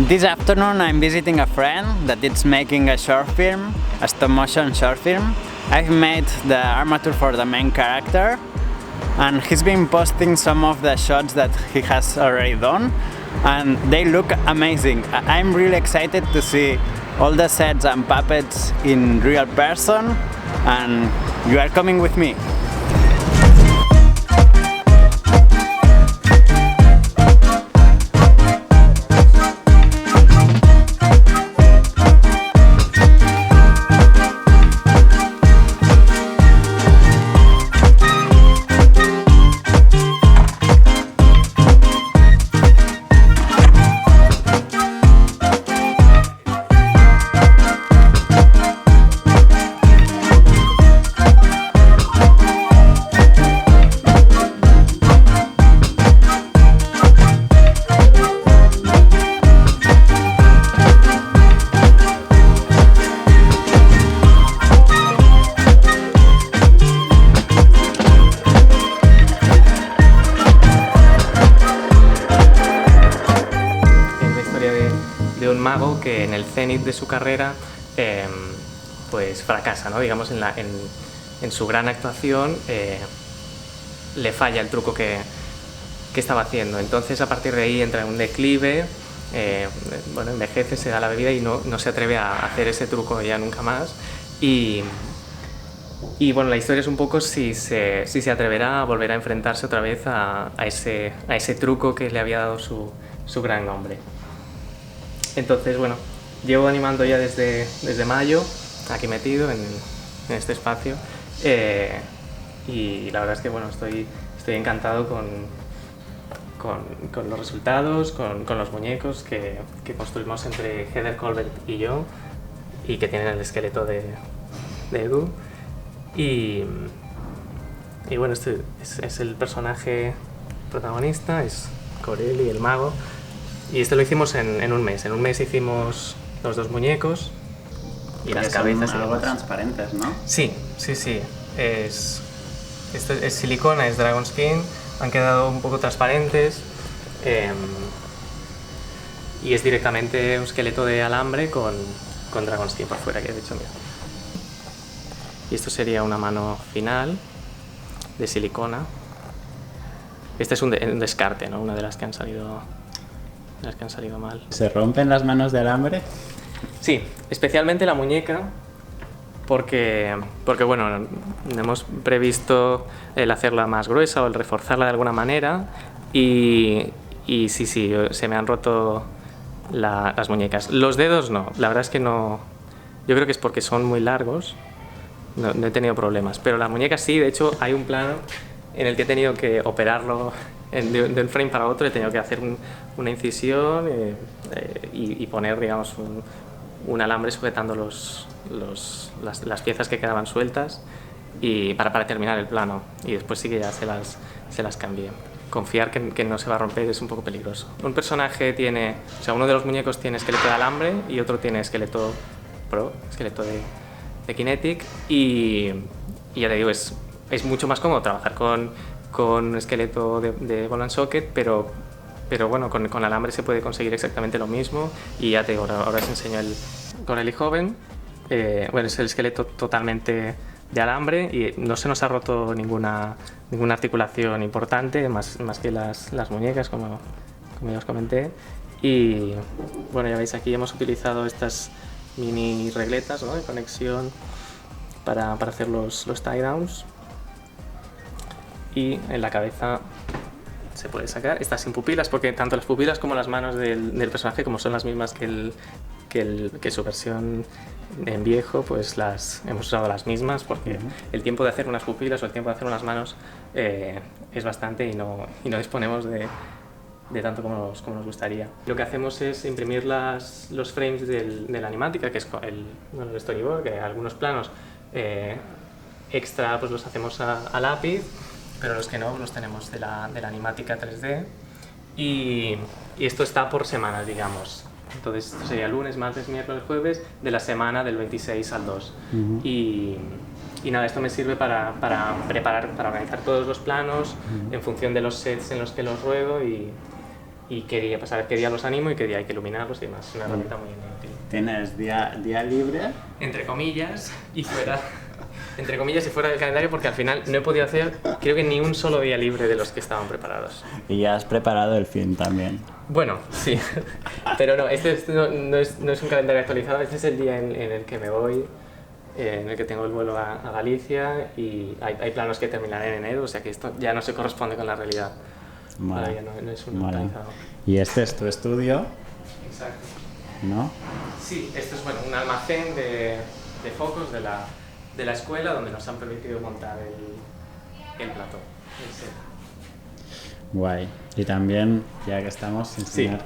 This afternoon I'm visiting a friend that is making a short film, a stop-motion short film. I've made the armature for the main character and he's been posting some of the shots that he has already done and they look amazing. I'm really excited to see all the sets and puppets in real person and you are coming with me. Mago que en el cenit de su carrera pues fracasa, ¿no? Digamos en su gran actuación le falla el truco que estaba haciendo, entonces a partir de ahí entra en un declive, bueno, envejece, se da la bebida y no se atreve a hacer ese truco ya nunca más y bueno, la historia es un poco si se atreverá a volver a enfrentarse otra vez a ese truco que le había dado su gran nombre. Entonces, bueno, llevo animando ya desde mayo, aquí metido en este espacio, y la verdad es que bueno, estoy encantado con los resultados, con los muñecos que construimos entre Heather Colbert y yo, y que tienen el esqueleto de Edu. Y bueno, este es el personaje protagonista, es Corelli, el mago. Y este lo hicimos en un mes. En un mes hicimos los dos muñecos y las cabezas. Son algo transparentes, ¿no? Sí. Esto es silicona, es Dragon Skin. Han quedado un poco transparentes. Y es directamente un esqueleto de alambre con Dragon Skin por fuera, que de hecho, mira. Y esto sería una mano final de silicona. Este es un descarte, ¿no? Una de las que han salido mal. ¿Se rompen las manos de alambre? Sí, especialmente la muñeca, porque bueno, hemos previsto el hacerla más gruesa o el reforzarla de alguna manera y sí, se me han roto las muñecas. Los dedos no, la verdad es que no, yo creo que es porque son muy largos, no he tenido problemas, pero la muñeca sí, de hecho hay un plano en el que he tenido que operarlo de un frame para otro, he tenido que hacer una incisión y poner, digamos, un alambre sujetando las piezas que quedaban sueltas y para terminar el plano, y después sí que ya se las cambié. Confiar que no se va a romper es un poco peligroso. Un personaje tiene, o sea, uno de los muñecos tiene esqueleto de alambre y otro tiene esqueleto Pro, esqueleto de Kinetic, y ya te digo, es mucho más cómodo trabajar con un esqueleto de ball and socket, pero bueno, con alambre se puede conseguir exactamente lo mismo. Y ya te digo, ahora os enseño el Corelli joven. Bueno, es el esqueleto totalmente de alambre y no se nos ha roto ninguna articulación importante, más que las muñecas, como ya os comenté. Y bueno, ya veis, aquí hemos utilizado estas mini regletas, ¿no?, de conexión para hacer los tie downs. Y en la cabeza se puede sacar, está sin pupilas, porque tanto las pupilas como las manos del personaje, como son las mismas que su versión en viejo, pues hemos usado las mismas, porque el tiempo de hacer unas pupilas o el tiempo de hacer unas manos es bastante y no disponemos de tanto como nos gustaría. Lo que hacemos es imprimir los frames de la animática, que es el storyboard, que algunos planos extra pues los hacemos a lápiz, pero los que no los tenemos de la animática 3D, y esto está por semanas, digamos. Entonces esto sería lunes, martes, miércoles, jueves de la semana del 26 al 2. Y nada, esto me sirve para preparar, para organizar todos los planos en función de los sets en los que los ruedo, y y para saber qué día los animo y qué día hay que iluminarlos y demás. Es una herramienta muy útil. ¿Tienes día libre? Entre comillas y fuera. Entre comillas y fuera del calendario, porque al final no he podido hacer, creo que ni un solo día libre de los que estaban preparados. Y ya has preparado el film también. Bueno, sí, pero no, no es un calendario actualizado, este es el día en el que me voy, en el que tengo el vuelo a Galicia y hay planos que terminaré en enero, o sea que esto ya no se corresponde con la realidad. Todavía no es un actualizado. Y este es tu estudio, Exacto. ¿no? Sí, esto es un almacén de focos de la escuela donde nos han permitido montar el plató. Guay. Y también, ya que estamos, enseñar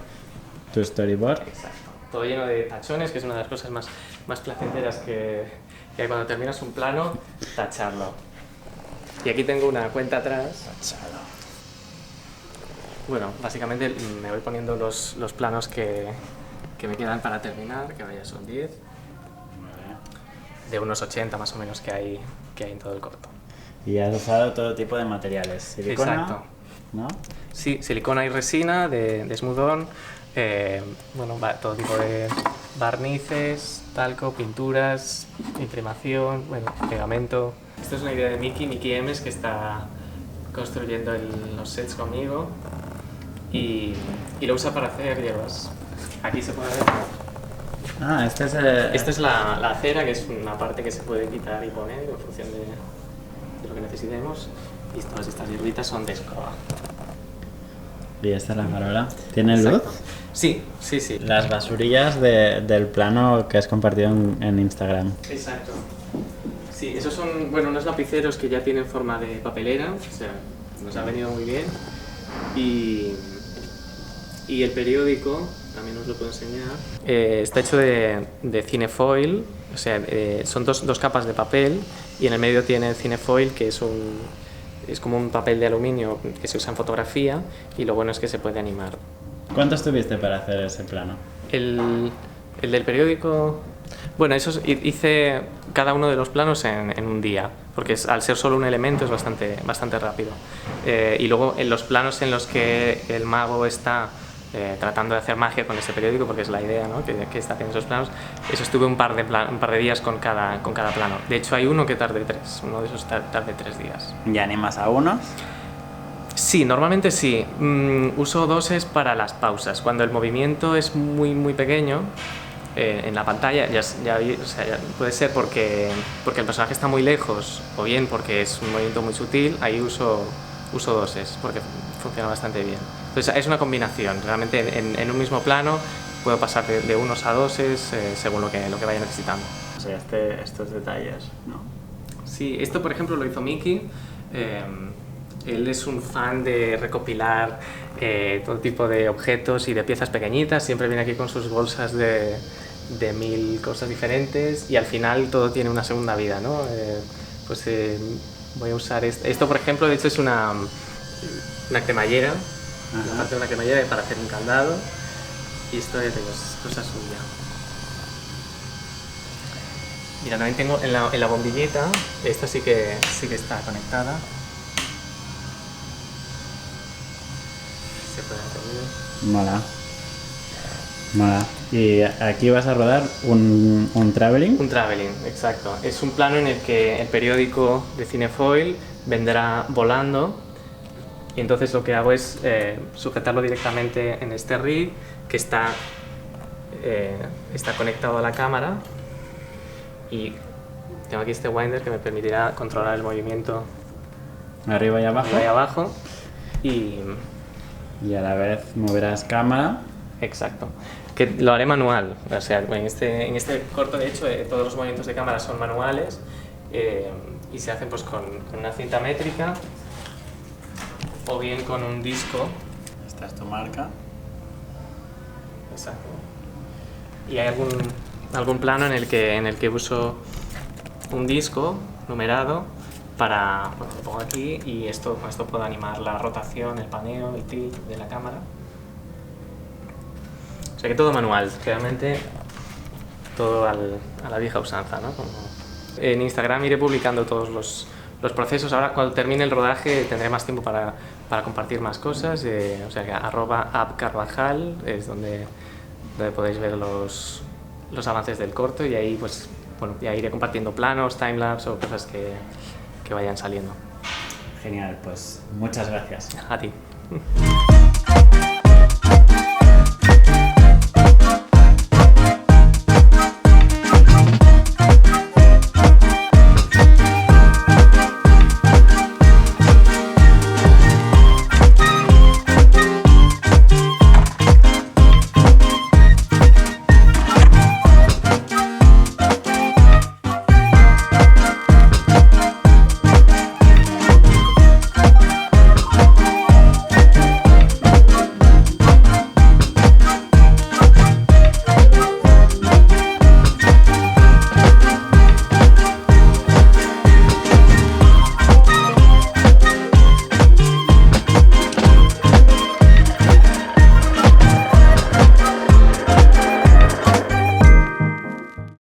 tu storyboard. Exacto. Todo lleno de tachones, que es una de las cosas más placenteras que hay cuando terminas un plano, tacharlo. Y aquí tengo una cuenta atrás. Tachado. Bueno, básicamente me voy poniendo los planos que me quedan para terminar, que ya son 10. De unos 80 más o menos que hay en todo el corto. Y has usado todo tipo de materiales. Silicona, exacto. ¿no? Sí, silicona y resina de Smooth-On, todo tipo de barnices, talco, pinturas, imprimación, pegamento. Esto es una idea de Miki Emes, que está construyendo los sets conmigo y lo usa para hacer hierbas. Aquí se puede ver. Ah, este es Esta es la acera, que es una parte que se puede quitar y poner en función de lo que necesitemos. Y todas estas hierbitas son de escoba. Y esta es la farola. ¿Tiene luz? Exacto. Sí. Las basurillas del plano que has compartido en Instagram. Exacto. Sí, esos son unos lapiceros que ya tienen forma de papelera, o sea, nos ha venido muy bien. Y el periódico, también os lo puedo enseñar, está hecho de cinefoil, o sea, son dos capas de papel y en el medio tiene cinefoil, que es como un papel de aluminio que se usa en fotografía y lo bueno es que se puede animar. ¿Cuánto estuviste para hacer ese plano? El del periódico, hice cada uno de los planos en un día, porque al ser solo un elemento es bastante rápido. Y luego en los planos en los que el mago está tratando de hacer magia con ese periódico, porque es la idea, ¿no? que está haciendo esos planos, eso estuve un par de días con cada plano. De hecho hay uno que tarde 3, uno de esos tarde 3 días. ¿Y animas a unos? Sí, normalmente sí. Uso doses para las pausas. Cuando el movimiento es muy pequeño, en la pantalla, ya puede ser porque el personaje está muy lejos o bien porque es un movimiento muy sutil, ahí uso doses porque funciona bastante bien. Entonces es una combinación, realmente en un mismo plano puedo pasar de unos a doses según lo que vaya necesitando. O sea, estos detalles, ¿no? Sí, esto por ejemplo lo hizo Miki. Él es un fan de recopilar todo tipo de objetos y de piezas pequeñitas, siempre viene aquí con sus bolsas de 1000 cosas diferentes y al final todo tiene una segunda vida, ¿no? Voy a usar esto por ejemplo, de hecho es una cremallera, una parte de una cremallera para hacer un candado y esto es cosa suya. Mira, también tengo en la bombilleta, esta sí que está conectada. Se puede hacer. Mola. Y aquí vas a rodar un traveling. Un traveling, exacto. Es un plano en el que el periódico de cinefoil vendrá volando y entonces lo que hago es sujetarlo directamente en este rig que está conectado a la cámara y tengo aquí este winder que me permitirá controlar el movimiento Arriba y abajo. Y a la vez moverás cámara. Exacto. Que lo haré manual, o sea, en este corto de hecho todos los movimientos de cámara son manuales y se hacen pues con una cinta métrica o bien con un disco. Esta es tu marca. Exacto. Y hay algún plano en el que uso un disco numerado para, lo pongo aquí y con esto puedo animar la rotación, el paneo, el tilt de la cámara. O sea que todo manual, realmente todo a la vieja usanza, ¿no? En Instagram iré publicando todos los procesos. Ahora cuando termine el rodaje tendré más tiempo para para compartir más cosas, o sea que @appcarvajal es donde podéis ver los avances del corto, y ahí pues bueno, ya iré compartiendo planos, timelapse o cosas que vayan saliendo. Genial, pues muchas gracias. A ti.